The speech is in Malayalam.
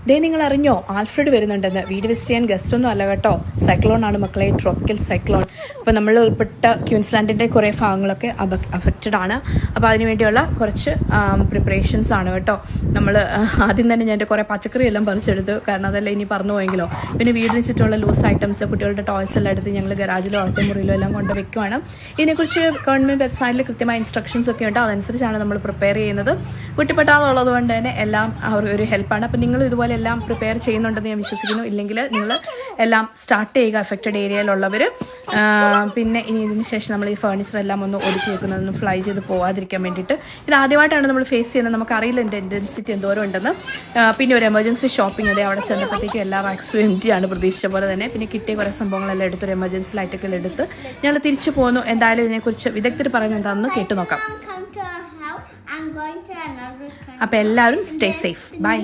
ദേ നിങ്ങൾ അറിഞ്ഞോ ആൽഫ്രഡ് വരുന്നുണ്ടെന്ന്. വീട് വിസിറ്റ് ചെയ്യാൻ ഗസ്റ്റ് ഒന്നും അല്ല കേട്ടോ, സൈക്ലോൺ ആണ് മക്കളെ, ട്രോപ്പിക്കൽ സൈക്ലോൺ. അപ്പോൾ നമ്മൾ ഉൾപ്പെട്ട ക്യൂൻസ്ലാൻഡിൻ്റെ കുറേ ഭാഗങ്ങളൊക്കെ അഫക്റ്റഡ് ആണ്. അപ്പോൾ അതിനുവേണ്ടിയുള്ള കുറച്ച് പ്രിപ്പറേഷൻസ് ആണ് കേട്ടോ. നമ്മൾ ആദ്യം തന്നെ ഞാൻ എൻ്റെ കുറേ പച്ചക്കറി എല്ലാം പറിച്ചെടുത്തു, കാരണം അതെല്ലാം ഇനി പറഞ്ഞു പോയെങ്കിലോ. പിന്നെ വീടിന് ചുറ്റുമുള്ള ലൂസ് ഐറ്റംസ്, കുട്ടികളുടെ ടോയ്സ് എല്ലാം എടുത്ത് ഞങ്ങൾ ഗരാജിലോ മുറിയിലോ എല്ലാം കൊണ്ട് വെക്കുവാണ്. ഇതിനെക്കുറിച്ച് ഗവൺമെൻറ് വെബ്സൈറ്റിൽ കൃത്യമായ ഇൻസ്ട്രക്ഷൻസ് ഒക്കെ ഉണ്ട്, അതനുസരിച്ചാണ് നമ്മൾ പ്രിപ്പയർ ചെയ്യുന്നത്. കുട്ടിപ്പട്ടാളുള്ളത് കൊണ്ട് തന്നെ എല്ലാം അവർക്ക് ഒരു ഹെൽപ്പാണ്. അപ്പോൾ നിങ്ങൾ ഇതുപോലെ എല്ലാം പ്രിപ്പയർ ചെയ്യുന്നുണ്ടെന്ന് ഞാൻ വിശ്വസിക്കുന്നു. ഇല്ലെങ്കിൽ നിങ്ങൾ എല്ലാം സ്റ്റാർട്ട് ചെയ്യുക, അഫക്റ്റഡ് ഏരിയയിലുള്ളവർ. പിന്നെ ഇനി ഇതിന് ശേഷം നമ്മൾ ഈ ഫർണിച്ചർ എല്ലാം ഒന്ന് ഒതുക്കി വെക്കുന്നതൊന്ന് ഫ്ലൈ ചെയ്ത് പോകാതിരിക്കാൻ വേണ്ടിയിട്ട്. ഇത് ആദ്യമായിട്ടാണ് നമ്മൾ ഫേസ് ചെയ്യുന്നത്, നമുക്കറിയില്ല എൻ്റെ ഇൻറ്റൻസിറ്റി എന്തോരം ഉണ്ടെന്ന്. പിന്നെ ഒരു എമർജൻസി ഷോപ്പിംഗ്, അതെ അവിടെ ചെന്നപ്പോഴത്തേക്കും എല്ലാ റാക്സും എംറ്റിയാണ് പ്രതീക്ഷിച്ച പോലെ തന്നെ. പിന്നെ കിട്ടിയ കുറേ സംഭവങ്ങളെല്ലാം എടുത്തൊരു എമർജൻസി ലൈറ്റൊക്കെ എടുത്ത് ഞങ്ങൾ തിരിച്ചു പോന്നു. എന്തായാലും ഇതിനെക്കുറിച്ച് വിദഗ്ധർ പറയുന്നത് എന്താണെന്ന് കേട്ടു നോക്കാം. അപ്പോൾ എല്ലാവരും സ്റ്റേ സേഫ്. ബൈ.